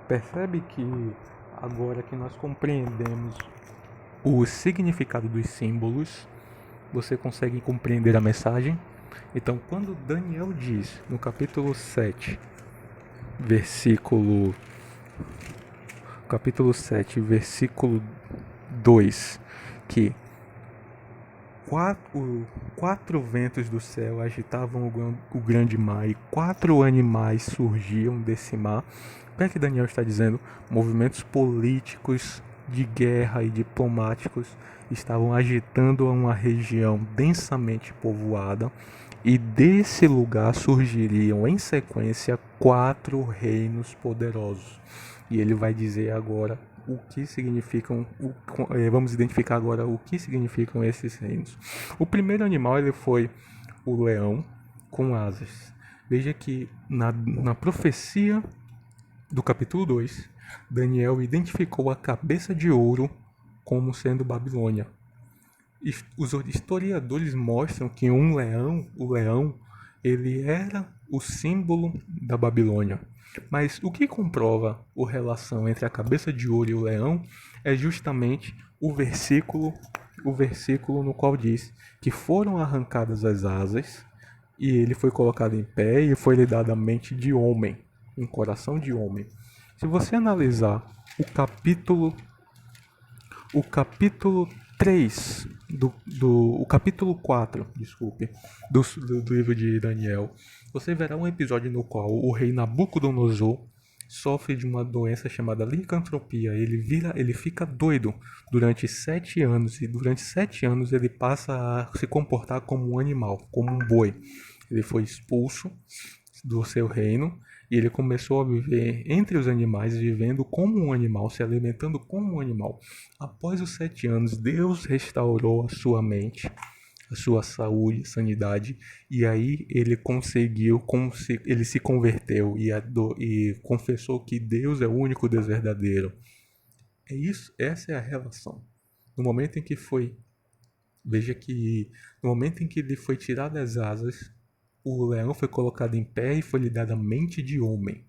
Percebe que agora que nós compreendemos o significado dos símbolos, você consegue compreender a mensagem? Então, quando Daniel diz no capítulo 7, versículo versículo 2, que quatro ventos do céu agitavam o grande mar e quatro animais surgiam desse mar. O que é que Daniel está dizendo? Movimentos políticos de guerra e diplomáticos estavam agitando uma região densamente povoada, e desse lugar surgiriam em sequência quatro reinos poderosos. E ele vai dizer agora o que significam, vamos identificar agora o que significam esses reinos. O primeiro animal ele foi o leão com asas. Veja que na profecia do capítulo 2, Daniel identificou a cabeça de ouro como sendo Babilônia. Os historiadores mostram que o leão, ele era o símbolo da Babilônia. Mas o que comprova a relação entre a cabeça de ouro e o leão é justamente o versículo no qual diz que foram arrancadas as asas e ele foi colocado em pé e foi lhe dada a mente de homem, um coração de homem. Se você analisar o capítulo 3 o capítulo 4, desculpe, do livro de Daniel, você verá um episódio no qual o rei Nabucodonosor sofre de uma doença chamada licantropia. Ele fica doido durante 7 anos, e durante 7 anos ele passa a se comportar como um animal, como um boi. Ele foi expulso do seu reino e ele começou a viver entre os animais, vivendo como um animal, se alimentando como um animal. Após os 7 anos, Deus restaurou a sua mente, a sua saúde, sanidade, e aí ele ele se converteu e confessou que Deus é o único Deus verdadeiro. É isso, essa é a relação. No momento em que foi, veja que no momento em que ele foi tirado as asas, o leão foi colocado em pé e foi lhe dada a mente de homem.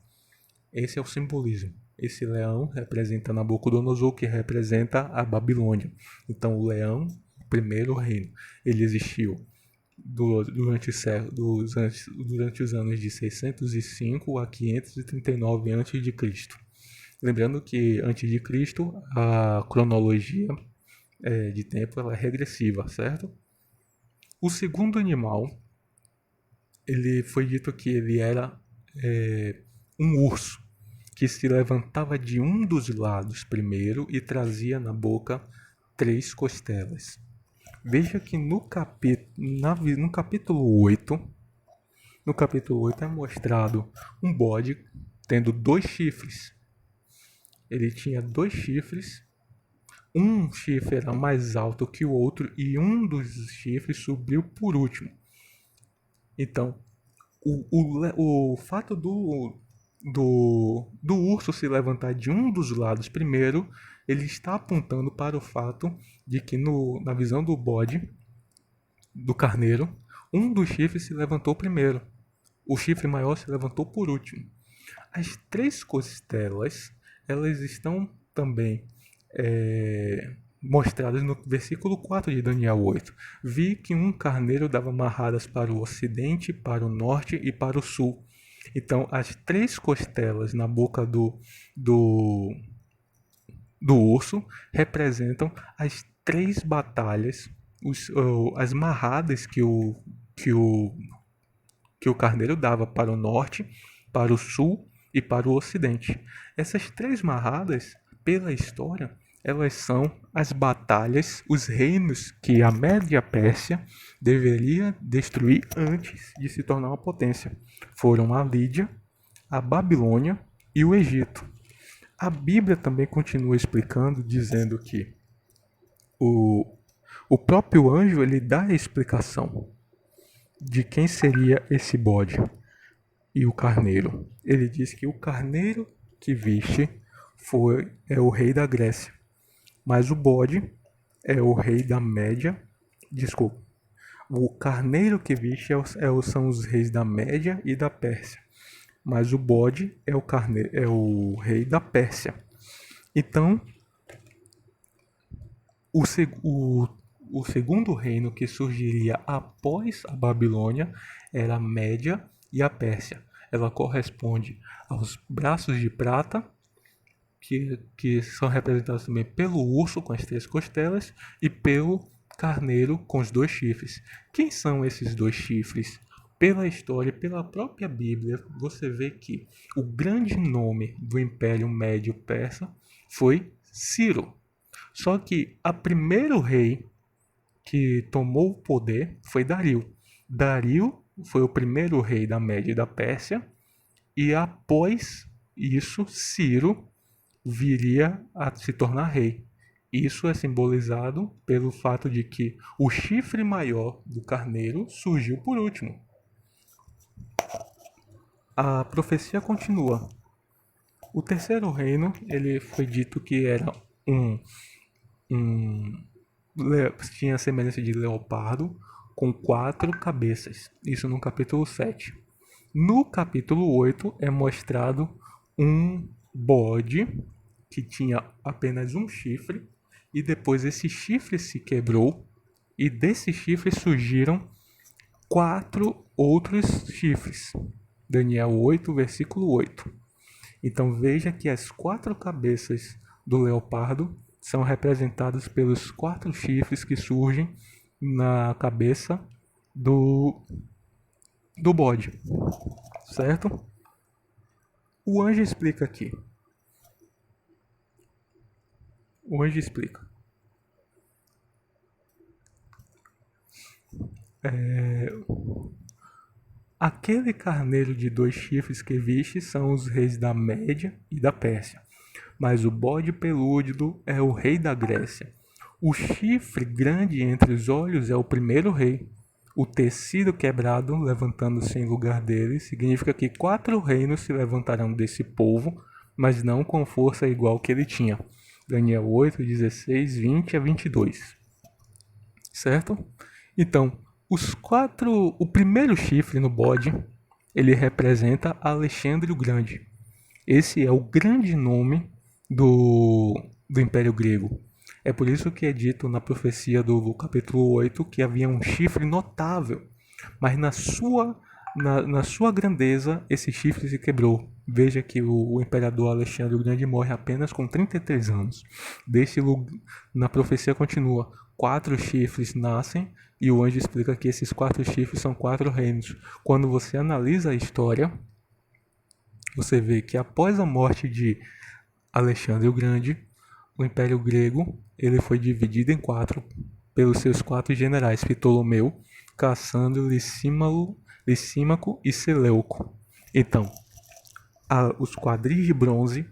Esse é o simbolismo. Esse leão representa Nabucodonosor, que representa a Babilônia. Então o leão, o primeiro reino, ele existiu durante os anos de 605 a 539 a.C. Lembrando que antes de Cristo a cronologia de tempo ela é regressiva, certo? O segundo animal, ele foi dito que ele era um urso que se levantava de um dos lados primeiro e trazia na boca 3 costelas. Veja que no capítulo 8, é mostrado um bode tendo 2 chifres. Ele tinha 2 chifres, um chifre era mais alto que o outro e um dos chifres subiu por último. Então, o fato do urso se levantar de um dos lados primeiro, ele está apontando para o fato de que na visão do bode, do carneiro, um dos chifres se levantou primeiro. O chifre maior se levantou por último. As 3 costelas, elas estão também mostradas no versículo 4 de Daniel 8. Vi que um carneiro dava amarradas para o ocidente, para o norte e para o sul. Então, as 3 costelas na boca do urso representam as 3 batalhas, as marradas que o carneiro dava para o norte, para o sul e para o ocidente. Essas 3 marradas, pela história, elas são as batalhas, os reinos que a Média Pérsia deveria destruir antes de se tornar uma potência. Foram a Lídia, a Babilônia e o Egito. A Bíblia também continua explicando, dizendo que o próprio anjo ele dá a explicação de quem seria esse bode e o carneiro. Ele diz que o carneiro que viste é o rei da Grécia, mas o bode é o rei da Média. Desculpa. O carneiro que viste são os reis da Média e da Pérsia. mas o bode é o rei da Pérsia. Então, o segundo reino que surgiria após a Babilônia era a Média e a Pérsia. Ela corresponde aos braços de prata, que são representados também pelo urso com as 3 costelas e pelo carneiro com os 2 chifres. Quem são esses 2 chifres? Pela história, pela própria Bíblia, você vê que o grande nome do Império Médio Persa foi Ciro. Só que o primeiro rei que tomou o poder foi Dario. Dario foi o primeiro rei da Média e da Pérsia, e após isso, Ciro viria a se tornar rei. Isso é simbolizado pelo fato de que o chifre maior do carneiro surgiu por último. A profecia continua. O terceiro reino, ele foi dito que era tinha a semelhança de leopardo com 4 cabeças. Isso no capítulo 7. No capítulo 8 é mostrado um bode que tinha apenas um chifre, e depois esse chifre se quebrou, e desse chifre surgiram 4 outros chifres. Daniel 8, versículo 8. Então veja que as 4 cabeças do leopardo são representadas pelos 4 chifres que surgem na cabeça do bode, certo? O anjo explica aqui. O anjo explica. Aquele carneiro de 2 chifres que viste são os reis da Média e da Pérsia, mas o bode peludo é o rei da Grécia. O chifre grande entre os olhos é o primeiro rei. O tecido quebrado, levantando-se em lugar dele, significa que 4 reinos se levantarão desse povo, mas não com força igual que ele tinha. Daniel 8, 16, 20 a 22. Certo? Então, o primeiro chifre no bode, ele representa Alexandre o Grande. Esse é o grande nome do Império Grego. É por isso que é dito na profecia do capítulo 8 que havia um chifre notável, mas na sua grandeza esse chifre se quebrou. Veja que o imperador Alexandre o Grande morre apenas com 33 anos. Na profecia continua, 4 chifres nascem, e o anjo explica que esses 4 chifres são 4 reinos. Quando você analisa a história, você vê que após a morte de Alexandre o Grande, o Império Grego ele foi dividido em 4 pelos seus 4 generais, Ptolomeu, Cassandro, Licímaco e Seleuco. Então, os quadris de bronze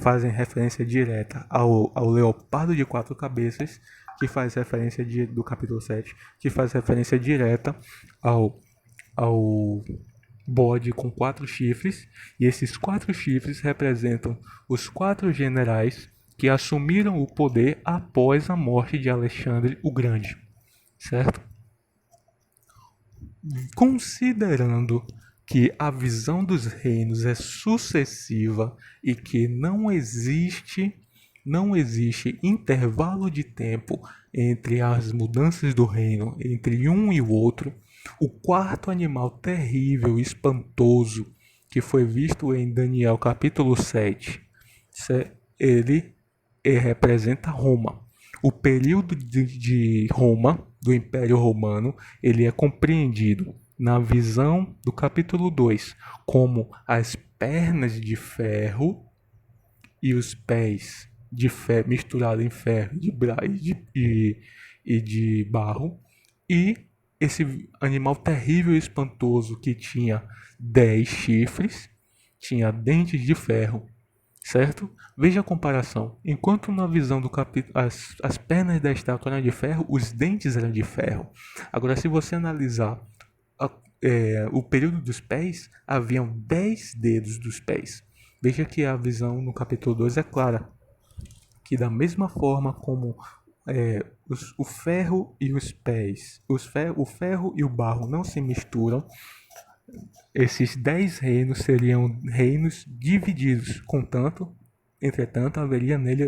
fazem referência direta ao leopardo de 4 cabeças, que faz referência do capítulo 7, que faz referência direta ao bode com 4 chifres, e esses 4 chifres representam os 4 generais que assumiram o poder após a morte de Alexandre o Grande, certo? Considerando que a visão dos reinos é sucessiva e que não existe intervalo de tempo entre as mudanças do reino, entre um e o outro, o quarto animal terrível e espantoso que foi visto em Daniel capítulo 7, ele representa Roma. O período de Roma, do Império Romano, ele é compreendido na visão do capítulo 2 como as pernas de ferro e os pés de ferro misturado em ferro e de barro, e esse animal terrível e espantoso que tinha 10 chifres, tinha dentes de ferro, certo? Veja a comparação. Enquanto na visão do capítulo as pernas da estátua eram de ferro, os dentes eram de ferro. Agora, se você analisar o período dos pés, haviam 10 dedos dos pés. Veja que a visão no capítulo 2 é clara, que da mesma forma como o ferro e os pés, o ferro e o barro não se misturam, esses 10 reinos seriam reinos divididos, entretanto, haveria nele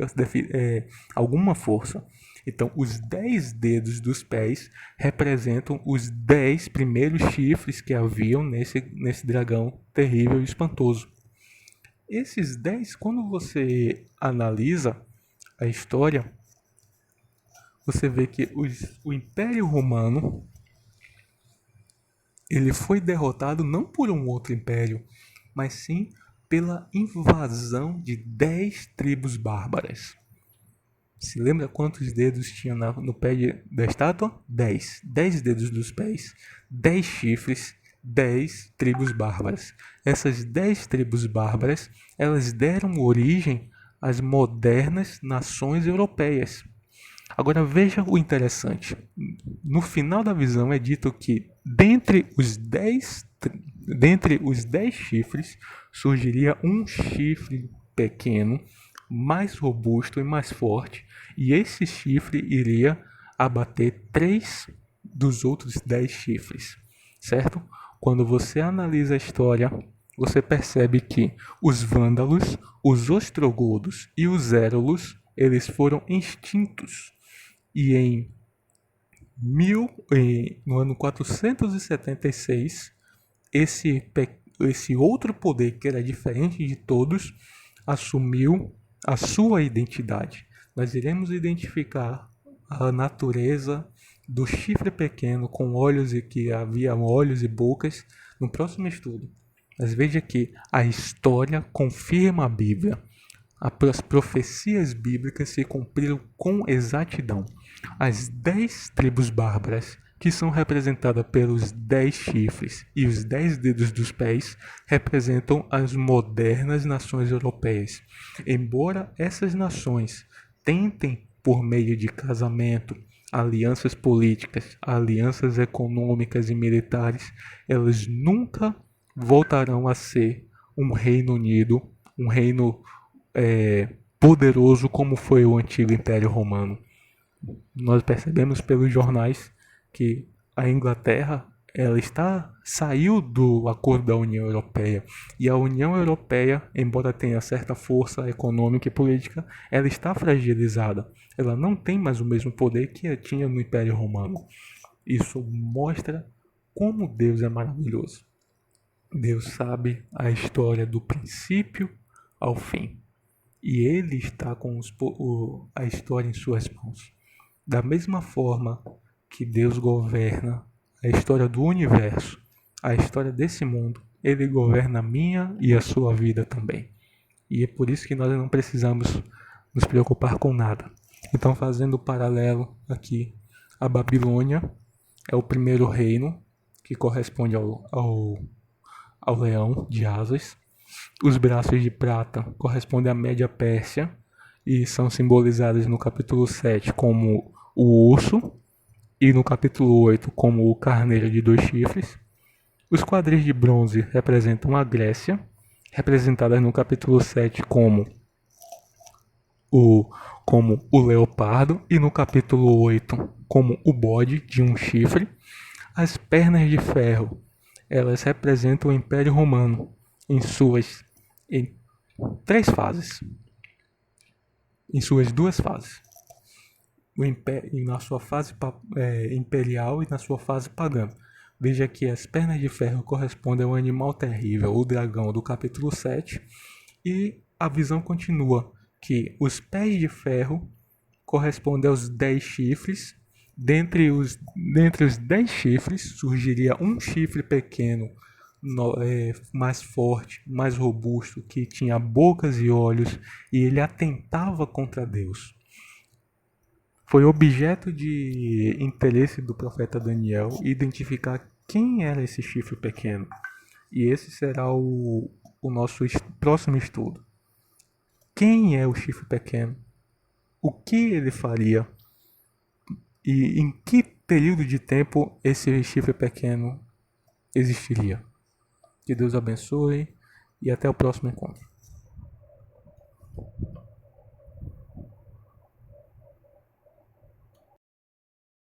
alguma força. Então, os 10 dedos dos pés representam os 10 primeiros chifres que haviam nesse dragão terrível e espantoso. Esses 10, quando você analisa a história, você vê que o Império Romano ele foi derrotado não por um outro império, mas sim pela invasão de 10 tribos bárbaras. Se lembra quantos dedos tinha no pé da estátua? 10. 10 dedos dos pés, 10 chifres, 10 tribos bárbaras. Essas 10 tribos bárbaras, elas deram origem às modernas nações europeias. Agora veja o interessante. No final da visão é dito que dentre os 10 chifres surgiria um chifre pequeno, mais robusto e mais forte, e esse chifre iria abater 3 dos outros 10 chifres, certo? Quando você analisa a história, você percebe que os vândalos, os ostrogodos e os érolos, eles foram extintos. E no ano 476, esse outro poder que era diferente de todos assumiu a sua identidade. Nós iremos identificar a natureza do chifre pequeno com olhos e que havia olhos e bocas no próximo estudo. Mas veja que a história confirma a Bíblia. As profecias bíblicas se cumpriram com exatidão. As 10 tribos bárbaras, que são representadas pelos 10 chifres e os 10 dedos dos pés, representam as modernas nações europeias. Embora essas nações tentem, por meio de casamento, alianças políticas, alianças econômicas e militares, elas nunca voltarão a ser um reino unido, um reino poderoso como foi o antigo Império Romano. Nós percebemos pelos jornais que a Inglaterra saiu do acordo da União Europeia, e a União Europeia, embora tenha certa força econômica e política, ela está fragilizada. Ela não tem mais o mesmo poder que tinha no Império Romano. Isso mostra como Deus é maravilhoso. Deus sabe a história do princípio ao fim. E Ele está com a história em suas mãos. Da mesma forma que Deus governa a história do universo, a história desse mundo, Ele governa a minha e a sua vida também. E é por isso que nós não precisamos nos preocupar com nada. Então, fazendo o paralelo aqui, a Babilônia é o primeiro reino que corresponde ao leão de asas. Os braços de prata correspondem à Média Pérsia e são simbolizados no capítulo 7 como o urso e no capítulo 8 como o carneiro de 2 chifres. Os quadris de bronze representam a Grécia, representadas no capítulo 7 como o leopardo e no capítulo 8 como o bode de 1 chifre. As pernas de ferro, elas representam o Império Romano em 3 fases, em suas 2 fases, na sua fase imperial e na sua fase pagã. Veja que as pernas de ferro correspondem ao animal terrível, o dragão do capítulo 7, e a visão continua que os pés de ferro correspondem aos 10 chifres. Dentre os 10 chifres surgiria um chifre pequeno, mais forte, mais robusto, que tinha bocas e olhos, e ele atentava contra Deus. Foi objeto de interesse do profeta Daniel identificar quem era esse chifre pequeno. E esse será o nosso próximo estudo. Quem é o chifre pequeno? O que ele faria? E em que período de tempo esse chifre pequeno existiria? Que Deus abençoe e até o próximo encontro.